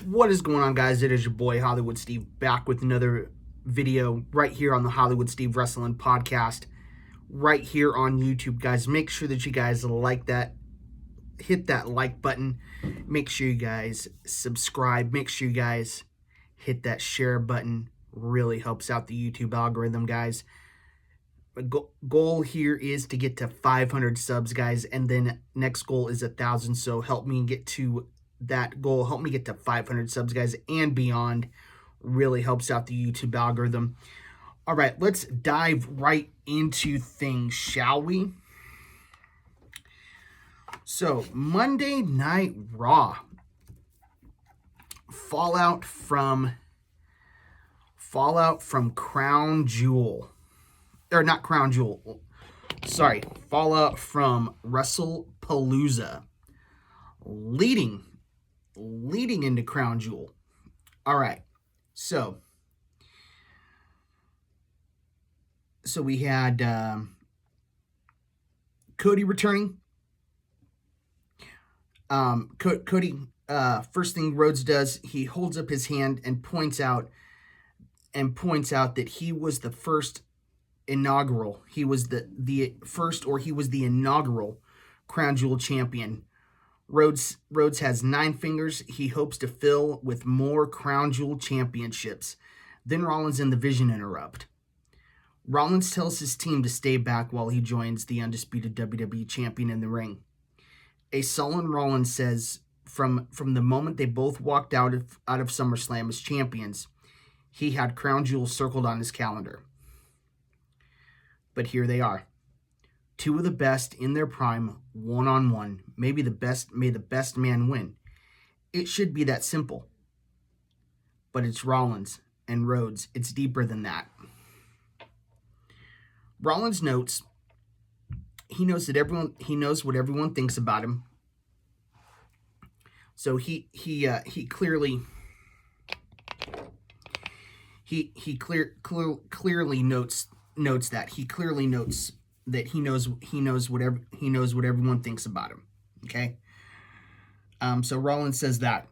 What is going on, guys? It is your boy Hollywood Steve back with another video right here on the Hollywood Steve Wrestling Podcast right here on YouTube, guys. Make sure that you guys like that, hit that like button, make sure you guys subscribe, make sure you guys hit that share button. Really helps out the YouTube algorithm, guys. Goal here is to get to 500 subs, guys, and then next goal is 1,000. So help me get to that goal. Help me get to 500 subs, guys, and beyond. Really helps out the YouTube algorithm. All right, let's dive right into things, shall we? So Monday Night Raw, fallout from Crown Jewel. Or not Crown Jewel, sorry, fallout from WrestlePalooza, leading into Crown Jewel. All right, so we had Cody returning. Cody, first thing Rhodes does, he holds up his hand and points out that he was the first inaugural. He was the first, or he was the inaugural Crown Jewel champion. Rhodes has 9 fingers. He hopes to fill with more Crown Jewel championships. Then Rollins and the Vision interrupt. Rollins tells his team to stay back while he joins the undisputed WWE champion in the ring. A sullen Rollins says from the moment they both walked out of SummerSlam as champions, he had Crown Jewel circled on his calendar. But here they are. 2 of the best in their prime, one-on-one. May the best man win. It should be that simple. But it's Rollins and Rhodes. It's deeper than that. Rollins notes he knows what everyone thinks about him. So he clearly notes that. He clearly notes that he knows what everyone thinks about him. Okay. So Rollins says that,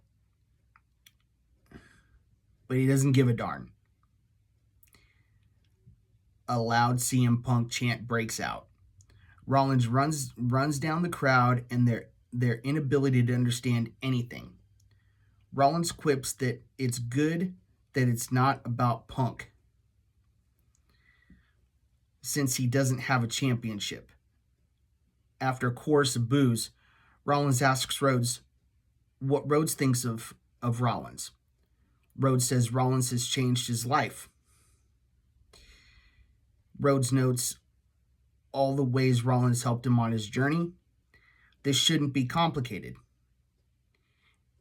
but he doesn't give a darn. A loud CM Punk chant breaks out. Rollins runs down the crowd and their inability to understand anything. Rollins quips that it's good that it's not about Punk, since he doesn't have a championship. After a chorus of boos, Rollins asks Rhodes what Rhodes thinks of Rollins. Rhodes says Rollins has changed his life. Rhodes notes all the ways Rollins helped him on his journey. This shouldn't be complicated.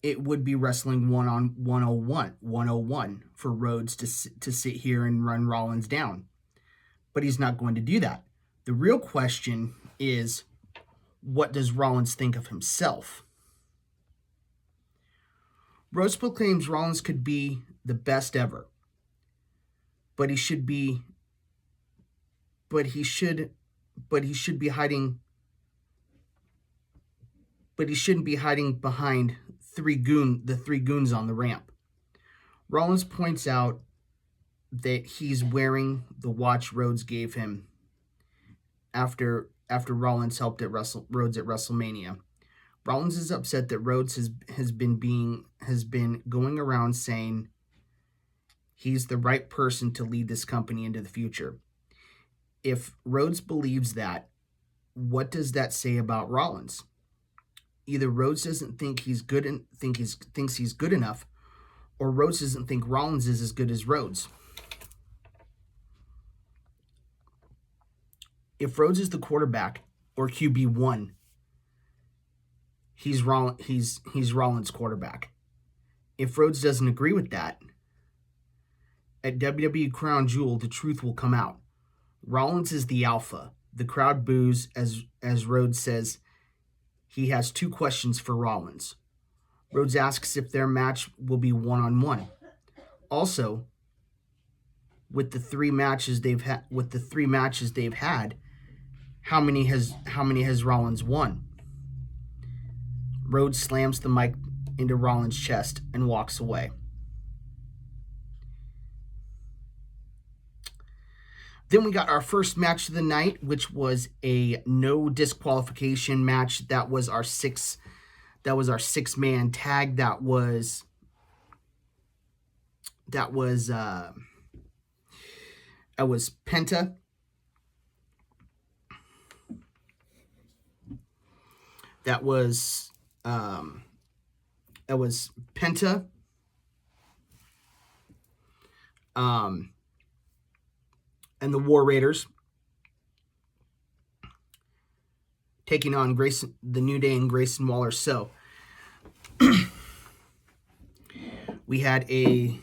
It would be wrestling 101 for Rhodes to sit here and run Rollins down. But he's not going to do that. The real question is, what does Rollins think of himself? Rhodes proclaims Rollins could be the best ever, but he should be hiding. But he shouldn't be hiding behind the three goons on the ramp. Rollins points out that he's wearing the watch Rhodes gave him after Rollins helped Rhodes at WrestleMania. Rollins is upset that Rhodes has been going around saying he's the right person to lead this company into the future. If Rhodes believes that, what does that say about Rollins? Either Rhodes doesn't think he's good and thinks he's good enough, or Rhodes doesn't think Rollins is as good as Rhodes. If Rhodes is the quarterback or QB1, he's Rollins' quarterback. If Rhodes doesn't agree with that, at WWE Crown Jewel, the truth will come out. Rollins is the alpha. The crowd boos as Rhodes says he has 2 questions for Rollins. Rhodes asks if their match will be one-on-one. Also, with the 3 matches they've had, how many has Rollins won? Rhodes slams the mic into Rollins' chest and walks away. Then we got our first match of the night, which was a no disqualification match. That was our six-man tag. That was Penta. That was Penta. And the War Raiders taking on the New Day and Grayson Waller. So we had a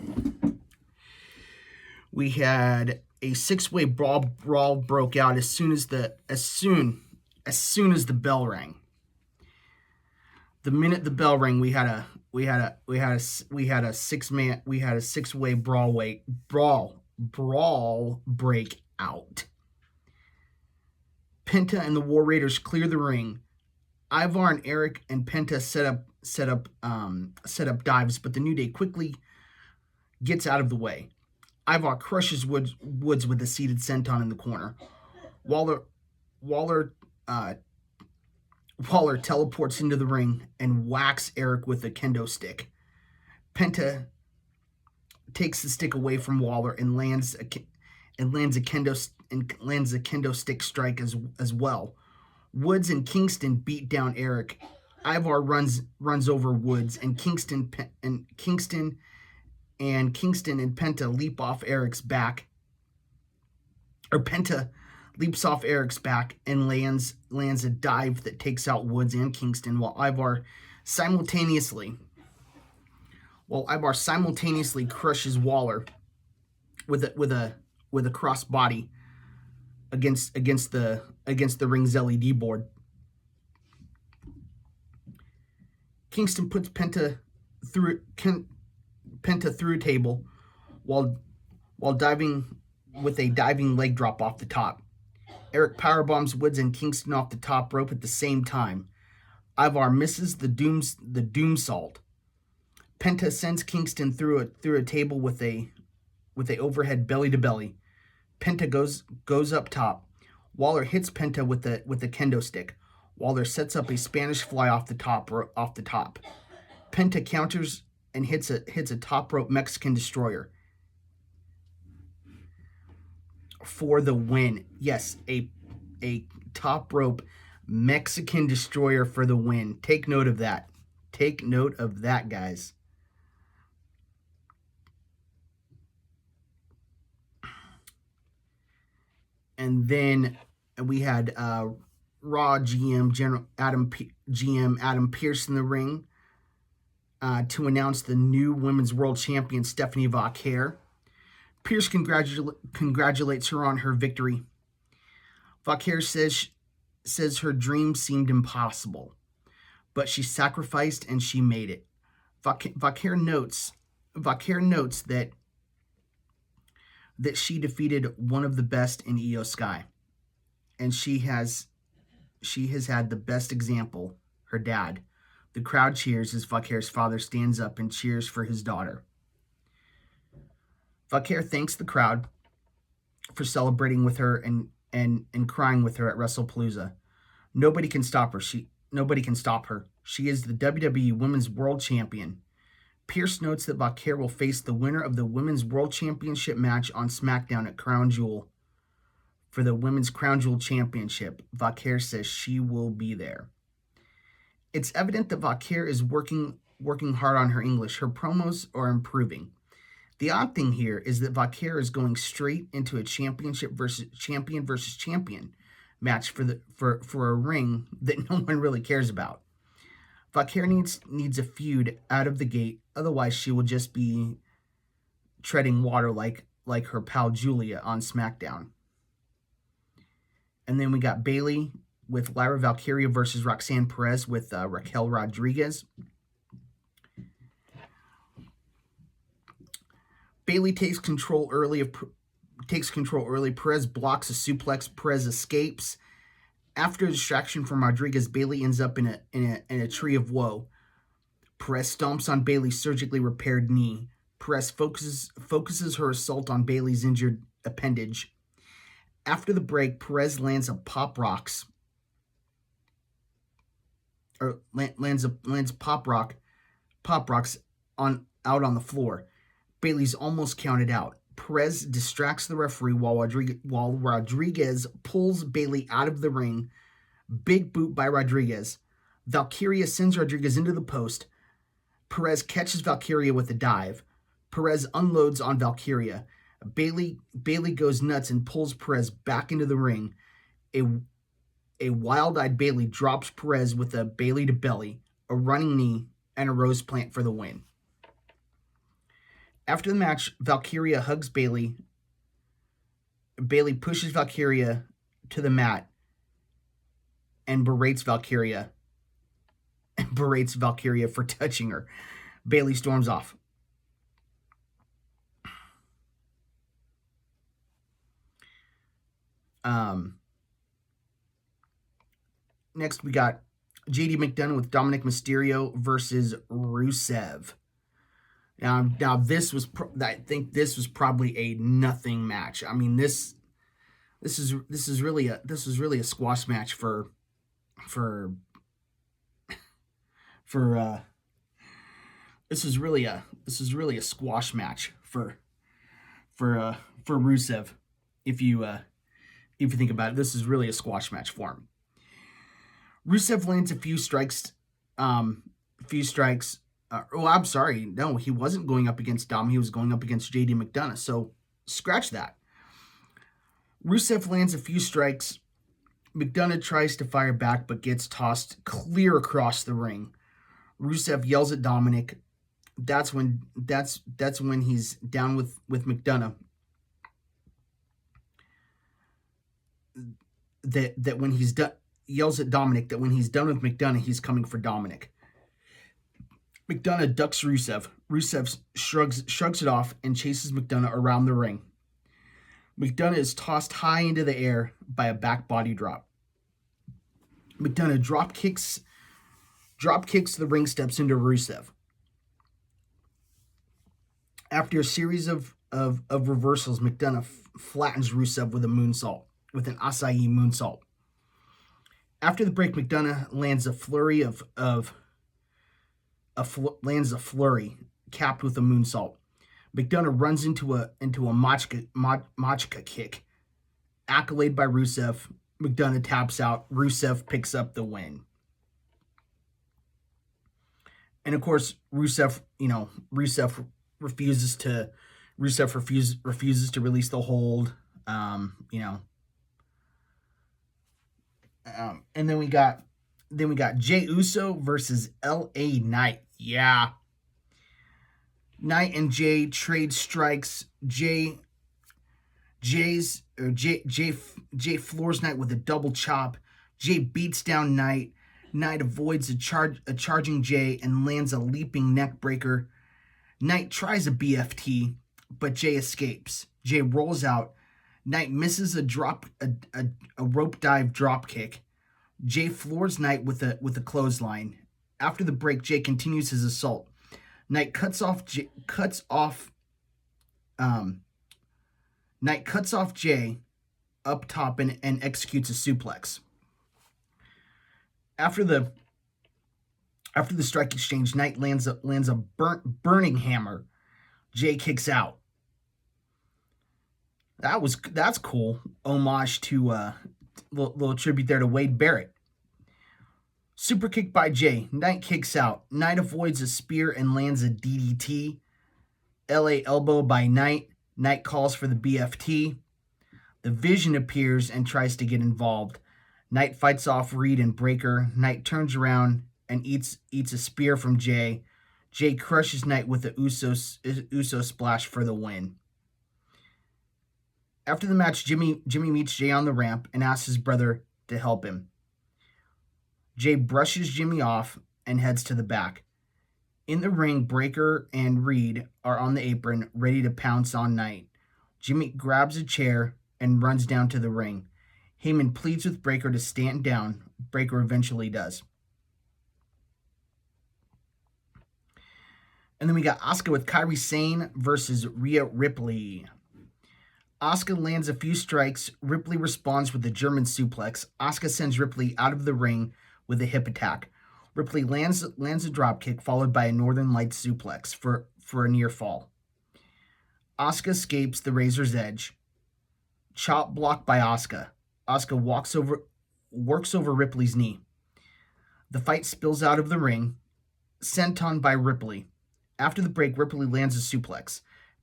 six-way brawl broke out as soon as the bell rang. The minute the bell rang, we had a six-way brawl break out. Penta and the War Raiders clear the ring. Ivar and Eric and Penta set up dives, but the New Day quickly gets out of the way. Ivar crushes Woods with a seated senton in the corner. Waller teleports into the ring and whacks Eric with a kendo stick. Penta takes the stick away from Waller and lands a kendo stick strike as well. Woods and Kingston beat down Eric. Ivar runs over Woods, and Kingston and Penta leap off Eric's back. Or Penta leaps off Eric's back and lands a dive that takes out Woods and Kingston, while Ivar simultaneously crushes Waller with a cross body against the ring's LED board. Kingston puts Penta through a table while diving with a diving leg drop off the top. Eric powerbombs Woods and Kingston off the top rope at the same time. Ivar misses the doomsault. Penta sends Kingston through a table with a overhead belly to belly. Penta goes up top. Waller hits Penta with a kendo stick. Waller sets up a Spanish fly off the top. Penta counters and hits a top rope Mexican destroyer for the win. Yes, a top rope Mexican destroyer for the win. Take note of that. Take note of that, guys. And then we had Raw GM Adam Pearce in the ring to announce the new Women's World Champion Stephanie Vaquer. Pearce congratulates her on her victory. Vaquer says her dream seemed impossible, but she sacrificed and she made it. Vaquer notes that she defeated one of the best in Io Sky, and she has had the best example, her dad. The crowd cheers as Vaquer's father stands up and cheers for his daughter. Vaquer thanks the crowd for celebrating with her and crying with her at WrestlePalooza. Nobody can stop her. She is the WWE Women's World Champion. Pearce notes that Vaquer will face the winner of the Women's World Championship match on SmackDown at Crown Jewel for the Women's Crown Jewel Championship. Vaquer says she will be there. It's evident that Vaquer is working hard on her English. Her promos are improving. The odd thing here is that Vaquer is going straight into a champion versus champion match for a ring that no one really cares about. Vaquer needs a feud out of the gate, otherwise she will just be treading water like her pal Julia on SmackDown. And then we got Bayley with Lyra Valkyria versus Roxanne Perez with Raquel Rodriguez. Bayley takes control early. Perez blocks a suplex. Perez escapes. After a distraction from Rodriguez, Bayley ends up in a tree of woe. Perez stomps on Bayley's surgically repaired knee. Perez focuses her assault on Bayley's injured appendage. After the break, Perez lands a pop rocks pop rocks out on the floor. Bayley's almost counted out. Perez distracts the referee while Rodriguez pulls Bayley out of the ring. Big boot by Rodriguez. Valkyria sends Rodriguez into the post. Perez catches Valkyria with a dive. Perez unloads on Valkyria. Bayley goes nuts and pulls Perez back into the ring. A wild-eyed Bayley drops Perez with a Bayley to belly, a running knee, and a rose plant for the win. After the match, Valkyria hugs Bayley. Bayley pushes Valkyria to the mat and berates Valkyria for touching her. Bayley storms off. Next, we got JD McDonough with Dominic Mysterio versus Rusev. Now this was I think this was probably a nothing match. I mean this is really a squash match for this is really a squash match for Rusev. If you think about it, this is really a squash match for him. Rusev lands a few strikes. I'm sorry. No, he wasn't going up against Dom. He was going up against JD McDonough. So scratch that. Rusev lands a few strikes. McDonough tries to fire back, but gets tossed clear across the ring. Rusev yells at Dominic. That's when he's down with McDonough. That when he's done, yells at Dominic that when he's done with McDonough, he's coming for Dominic. McDonough ducks Rusev. Rusev shrugs it off and chases McDonough around the ring. McDonough is tossed high into the air by a back body drop. McDonough drop kicks the ring steps into Rusev. After a series of reversals, McDonough flattens Rusev with an acai moonsault. After the break, McDonough lands a flurry capped with a moonsault. McDonough runs into a machka kick. Accolade by Rusev. McDonough taps out. Rusev picks up the win. And of course, Rusev refuses to release the hold. And then we got Jey Uso versus LA Knight. Yeah. Knight and Jey trade strikes. Jey floors Knight with a double chop. Jey beats down Knight. Knight avoids a charging Jey and lands a leaping neck breaker. Knight tries a BFT, but Jey escapes. Jey rolls out. Knight misses a rope dive drop kick. Jey floors Knight with a clothesline. After the break, Jey continues his assault. Knight cuts off Jey up top and executes a suplex. After the strike exchange, Knight lands a burning hammer. Jey kicks out. That's cool. Homage to little tribute there to Wade Barrett. Super kick by Jey. Knight kicks out. Knight avoids a spear and lands a DDT. LA elbow by Knight. Knight calls for the BFT. The Vision appears and tries to get involved. Knight fights off Reed and Breaker. Knight turns around and eats a spear from Jey. Jey crushes Knight with the Uso splash for the win. After the match, Jimmy meets Jey on the ramp and asks his brother to help him. Jey brushes Jimmy off and heads to the back. In the ring, Breaker and Reed are on the apron, ready to pounce on Knight. Jimmy grabs a chair and runs down to the ring. Heyman pleads with Breaker to stand down. Breaker eventually does. And then we got Asuka with Kairi Sane versus Rhea Ripley. Asuka lands a few strikes. Ripley responds with a German suplex. Asuka sends Ripley out of the ring with a hip attack. Ripley lands a dropkick followed by a Northern Lights suplex for a near fall. Asuka escapes the Razor's Edge. Chop blocked by Asuka. Asuka works over Ripley's knee. The fight spills out of the ring. Senton by Ripley. After the break, Ripley lands a suplex.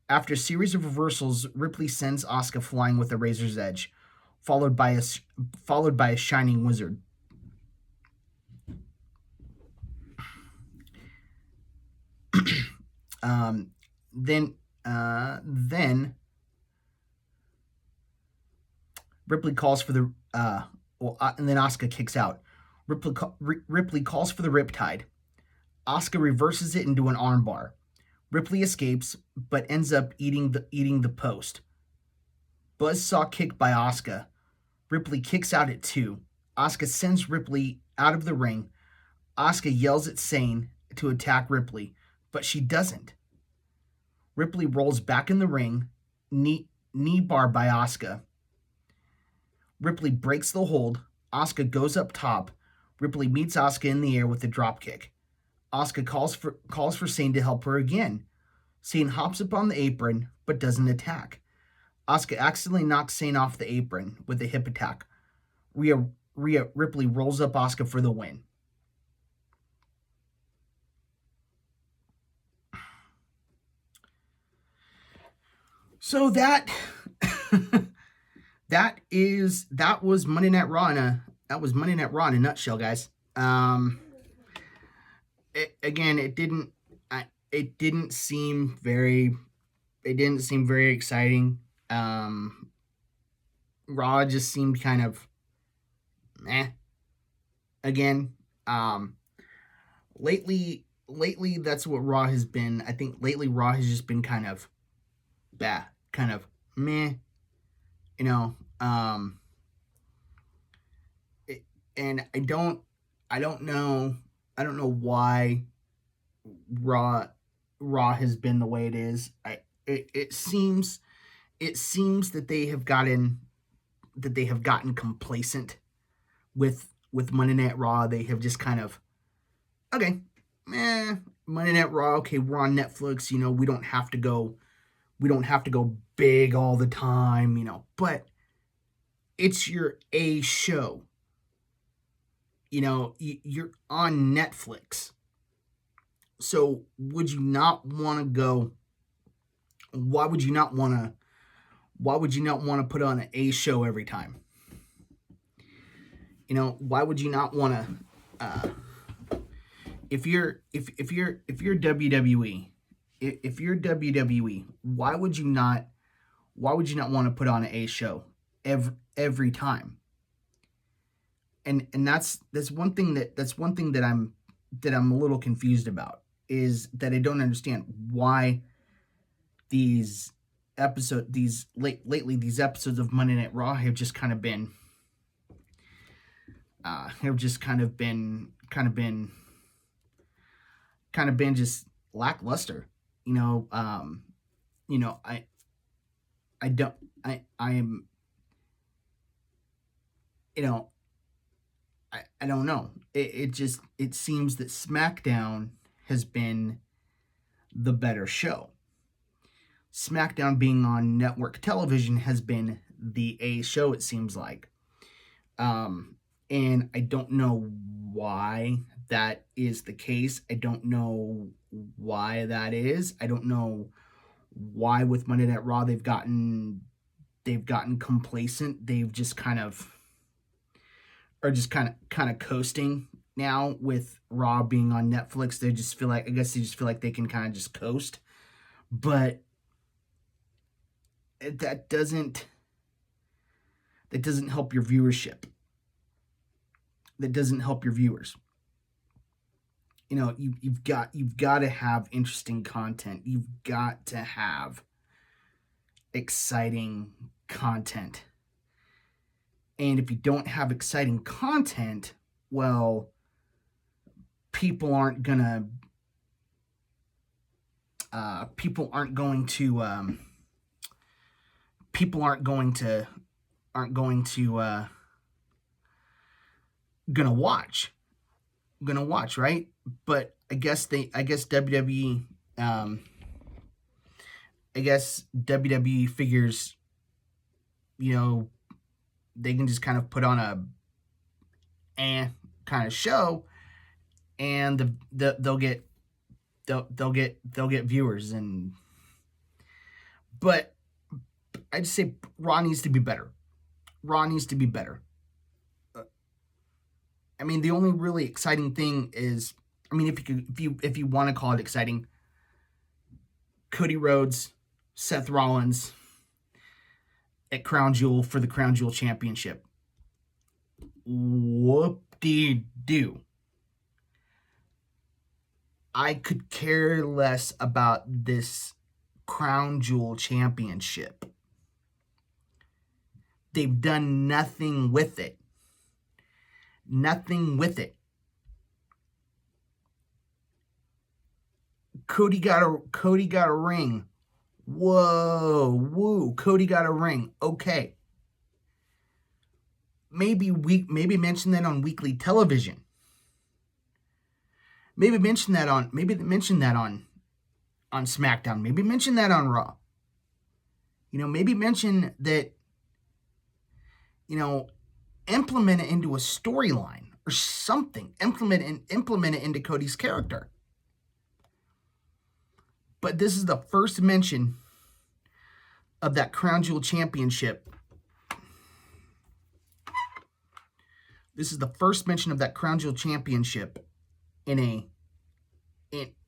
After a series of reversals, Ripley sends Asuka flying with a Razor's Edge, followed by a Shining Wizard. Then Ripley calls for the and then Asuka kicks out. Ripley calls for the Riptide. Asuka reverses it into an armbar. Ripley escapes, but ends up eating the post. Buzzsaw kick by Asuka. Ripley kicks out at 2. Asuka sends Ripley out of the ring. Asuka yells at Sane to attack Ripley, but she doesn't. Ripley rolls back in the ring. Knee bar by Asuka. Ripley breaks the hold. Asuka goes up top. Ripley meets Asuka in the air with a dropkick. Asuka calls for Sane to help her again. Sane hops up on the apron, but doesn't attack. Asuka accidentally knocks Sane off the apron with a hip attack. Ripley rolls up Asuka for the win. So that was Monday Night Raw in a nutshell, guys. It didn't seem very exciting. Raw just seemed kind of meh. Again, lately that's what Raw has been. I think lately Raw has just been kind of bad, kind of meh. And I don't know why Raw has been the way it is. It seems that they have gotten complacent with Monday Night Raw. They have just kind of, okay, Monday Night Raw, okay, we're on Netflix, we don't have to go big all the time, but it's your A show. You're on Netflix. So would you not want to go? Why would you not want to put on an A show every time? Why would you not want to? If you're WWE, why would you not want to put on an A show every time? And that's one thing that I'm a little confused about, is that I don't understand why these episodes of Monday Night Raw have just kind of been just lackluster. I don't know. It seems that SmackDown has been the better show. SmackDown being on network television has been the A show, it seems like. And I don't know why that is the case. I don't know why that is. I don't know why with Monday Night Raw they've gotten complacent. They've just kind of coasting now with Raw being on Netflix. They just feel like they can kind of just coast. But that doesn't help your viewership. That doesn't help your viewers. You've got to have interesting content. You've got to have exciting content. And if you don't have exciting content, well, people aren't gonna people aren't going to gonna watch, right? But I guess WWE figures, they can just kind of put on a kind of show, and they'll get viewers. But I just say Raw needs to be better. I mean, the only really exciting thing is, I mean, if you want to call it exciting, Cody Rhodes, Seth Rollins at Crown Jewel for the Crown Jewel Championship. Whoop-de-doo. I could care less about this Crown Jewel Championship. They've done nothing with it. Cody got a ring. Whoa, Cody got a ring. Okay. Maybe mention that on weekly television. Maybe mention that on SmackDown. Maybe mention that on Raw. Maybe mention that, implement it into a storyline or something. Implement it into Cody's character. But this is the first mention of that Crown Jewel Championship.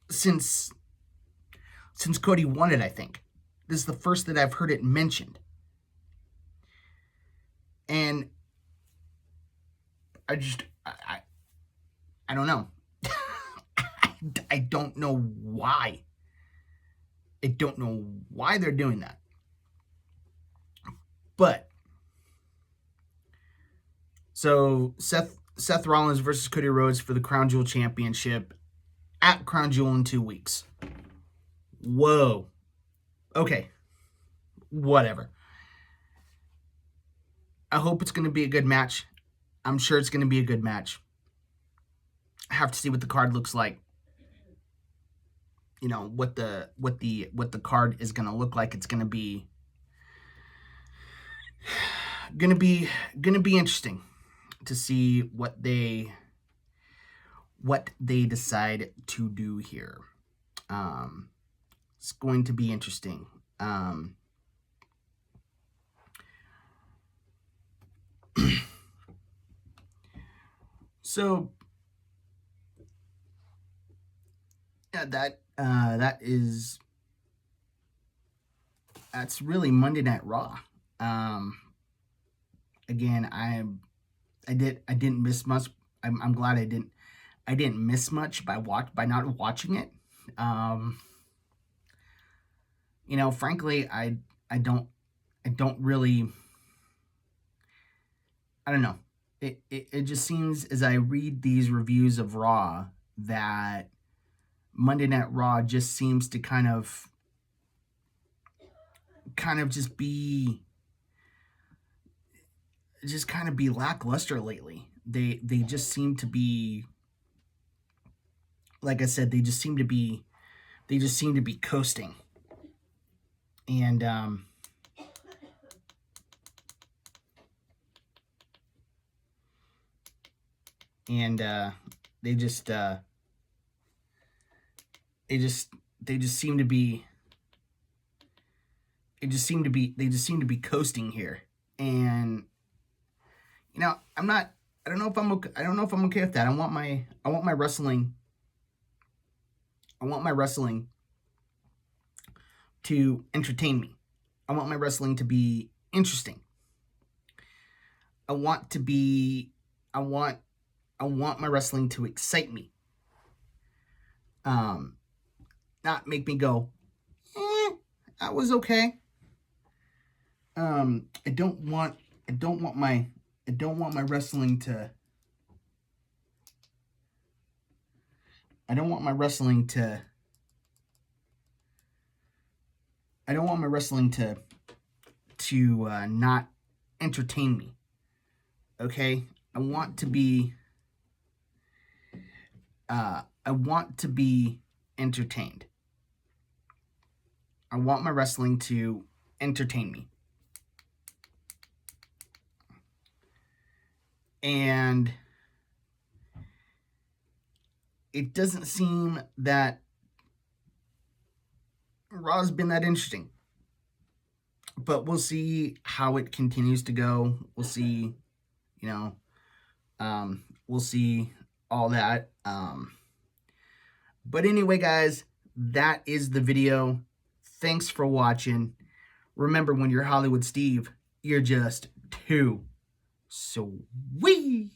Since Cody won it, I think. This is the first that I've heard it mentioned. And I don't know. I don't know why. I don't know why they're doing that. But so Seth Rollins versus Cody Rhodes for the Crown Jewel Championship at Crown Jewel in 2 weeks. Whoa. Okay. Whatever. I hope it's going to be a good match. I'm sure it's going to be a good match. I have to see what the card looks like. What the card is going to look like. It's going to be interesting to see what they decide to do here. It's going to be interesting. So yeah, that's really Monday Night Raw. Again, I didn't miss much. I'm glad I didn't miss much by not watching it. Frankly, I don't really, I don't know. It just seems, as I read these reviews of Raw, that Monday Night Raw just seems to kind of just be lackluster lately. They just seem to be, like I said, they just seem to be coasting. And they just seem to be coasting here. And I don't know if I'm okay with that. I want my wrestling to entertain me. I want my wrestling to be interesting. I want my wrestling to excite me. Not make me go, that was okay. I don't want my wrestling to I don't want my wrestling to not entertain me. Okay? I want to be entertained. I want my wrestling to entertain me. And it doesn't seem that Raw's been that interesting. But we'll see how it continues to go. We'll see, we'll see all that. But anyway, guys, that is the video. Thanks for watching. Remember, when you're Hollywood Steve, you're just too sweet.